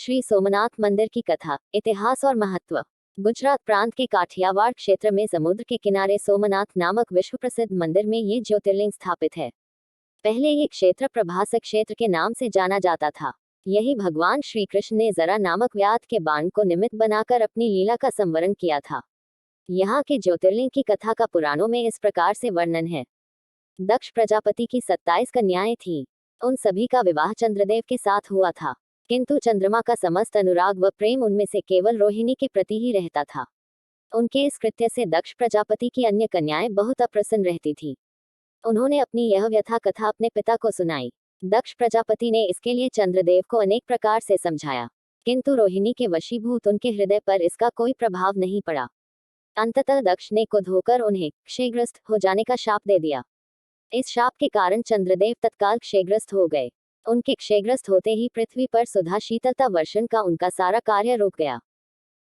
श्री सोमनाथ मंदिर की कथा, इतिहास और महत्व। गुजरात प्रांत के काठियावाड़ क्षेत्र में समुद्र के किनारे सोमनाथ नामक विश्व प्रसिद्ध मंदिर में ये ज्योतिर्लिंग स्थापित है। पहले ये क्षेत्र प्रभासक क्षेत्र के नाम से जाना जाता था। यही भगवान श्री कृष्ण ने जरा नामक व्याध के बाण को निमित्त बनाकर अपनी लीला का संवरण किया था। यहाँ के ज्योतिर्लिंग की कथा का पुराणों में इस प्रकार से वर्णन है। दक्ष प्रजापति की 27 कन्याएं थीं। उन सभी का विवाह चंद्रदेव के साथ हुआ था, किंतु चंद्रमा का समस्त अनुराग व प्रेम उनमें से केवल रोहिणी के प्रति ही रहता था। उनके इस कृत्य से दक्ष प्रजापति की अन्य कन्याएं बहुत अप्रसन्न रहती थीं। उन्होंने अपनी यह व्यथा कथा अपने पिता को सुनाई। दक्ष प्रजापति ने इसके लिए चंद्रदेव को अनेक प्रकार से समझाया, किंतु रोहिणी के वशीभूत उनके हृदय पर इसका कोई प्रभाव नहीं पड़ा। अंततः दक्ष ने क्रुद्ध होकर उन्हें क्षयग्रस्त हो जाने का शाप दे दिया। इस शाप के कारण चंद्रदेव तत्काल क्षयग्रस्त हो गए। उनके क्षयग्रस्त होते ही पृथ्वी पर सुधा शीतलता वर्षण का उनका सारा कार्य रुक गया।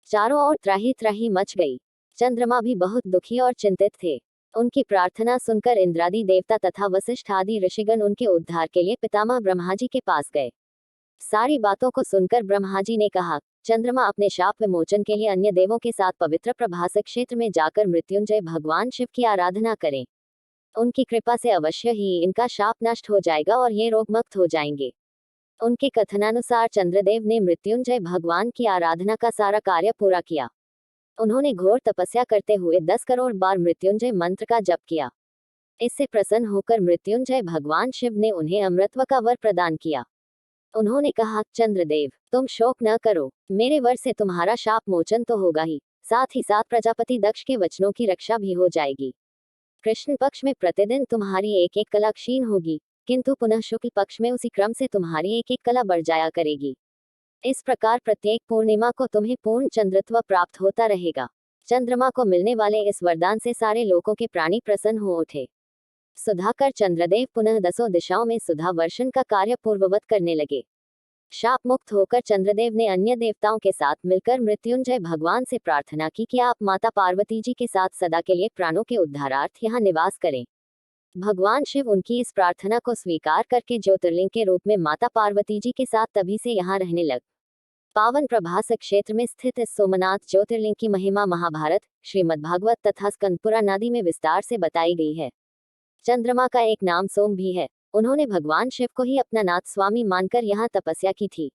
चारों ओर त्राही त्राही मच गई। चंद्रमा भी बहुत दुखी और चिंतित थे। उनकी प्रार्थना सुनकर इंद्रादि देवता तथा वशिष्ठ आदि ऋषिगण उनके उद्धार के लिए पितामह ब्रह्मा जी के पास गए। सारी बातों को सुनकर ब्रह्मा जी ने कहा, चंद्रमा अपने शाप विमोचन के लिए अन्य देवों के साथ पवित्र प्रभासक क्षेत्र में जाकर मृत्युंजय भगवान शिव की आराधना करें। उनकी कृपा से अवश्य ही इनका शाप नष्ट हो जाएगा और ये रोग मुक्त हो जाएंगे। उनके कथनानुसार चंद्रदेव ने मृत्युंजय भगवान की आराधना का सारा कार्य पूरा किया। उन्होंने घोर तपस्या करते हुए 10 करोड़ बार मृत्युंजय मंत्र का जप किया। इससे प्रसन्न होकर मृत्युंजय भगवान शिव ने उन्हें अमृतत्व का वर प्रदान किया। उन्होंने कहा, चंद्रदेव, तुम शोक न करो, मेरे वर से तुम्हारा शाप मोचन तो होगा ही साथ प्रजापति दक्ष के वचनों की रक्षा भी हो जाएगी। कृष्ण पक्ष में प्रतिदिन तुम्हारी एक एक कला क्षीण होगी, किंतु पुनः शुक्ल पक्ष में उसी क्रम से तुम्हारी एक एक कला बढ़ जाया करेगी। इस प्रकार प्रत्येक पूर्णिमा को तुम्हें पूर्ण चंद्रत्व प्राप्त होता रहेगा। चंद्रमा को मिलने वाले इस वरदान से सारे लोकों के प्राणी प्रसन्न हो उठे। सुधाकर चंद्रदेव पुनः 10 दिशाओं में सुधा वर्षण का कार्य पूर्ववत करने लगे। शाप मुक्त होकर चंद्रदेव ने अन्य देवताओं के साथ मिलकर मृत्युंजय भगवान से प्रार्थना की कि आप माता पार्वती जी के साथ सदा के लिए प्राणों के उद्धारार्थ यहाँ निवास करें। भगवान शिव उनकी इस प्रार्थना को स्वीकार करके ज्योतिर्लिंग के रूप में माता पार्वती जी के साथ तभी से यहाँ रहने लग। पावन प्रभासक क्षेत्र में स्थित इस सोमनाथ ज्योतिर्लिंग की महिमा महाभारत, श्रीमद्भागवत तथा स्कंद पुराण आदि में विस्तार से बताई गई है। चंद्रमा का एक नाम सोम भी है। उन्होंने भगवान शिव को ही अपना नाथ स्वामी मानकर यहाँ तपस्या की थी।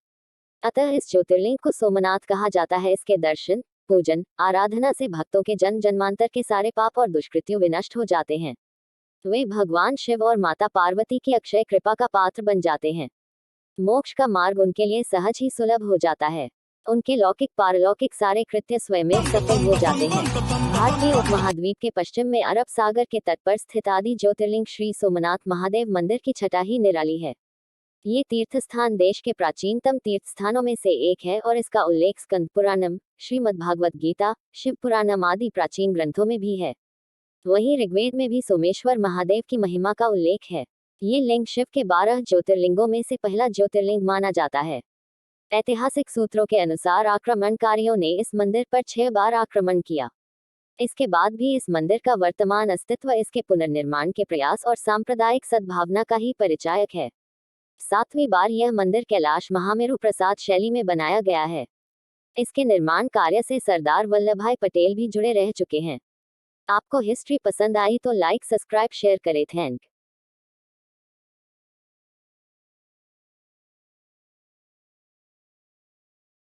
अतः इस ज्योतिर्लिंग को सोमनाथ कहा जाता है। इसके दर्शन, पूजन, आराधना से भक्तों के जन्म जन्मांतर के सारे पाप और दुष्कृत्यों विनष्ट हो जाते हैं। वे भगवान शिव और माता पार्वती की अक्षय कृपा का पात्र बन जाते हैं। मोक्ष का मार्ग उनके लिए सहज ही सुलभ हो जाता है। उनके लौकिक पारलौकिक सारे कृत्य स्वयं सफल हो जाते हैं। भारतीय उपमहाद्वीप के पश्चिम में अरब सागर के तट पर स्थित आदि ज्योतिर्लिंग श्री सोमनाथ महादेव मंदिर की छटा ही निराली है। ये तीर्थस्थान देश के प्राचीनतम तीर्थस्थानों में से एक है और इसका उल्लेख स्कंद पुराणम, श्रीमद्भागवत गीता, शिव पुराणम आदि प्राचीन ग्रंथों में भी है। वहीं ऋग्वेद में भी सोमेश्वर महादेव की महिमा का उल्लेख है। ये लिंग शिव के 12 ज्योतिर्लिंगों में से पहला ज्योतिर्लिंग माना जाता है। ऐतिहासिक सूत्रों के अनुसार आक्रमणकारियों ने इस मंदिर पर 6 बार आक्रमण किया। इसके बाद भी इस मंदिर का वर्तमान अस्तित्व इसके पुनर्निर्माण के प्रयास और सांप्रदायिक सद्भावना का ही परिचायक है। 7वीं बार यह मंदिर कैलाश महामेरु प्रसाद शैली में बनाया गया है। इसके निर्माण कार्य से सरदार वल्लभभाई पटेल भी जुड़े रह चुके हैं। आपको हिस्ट्री पसंद आई तो लाइक, सब्सक्राइब, शेयर करें। थैंक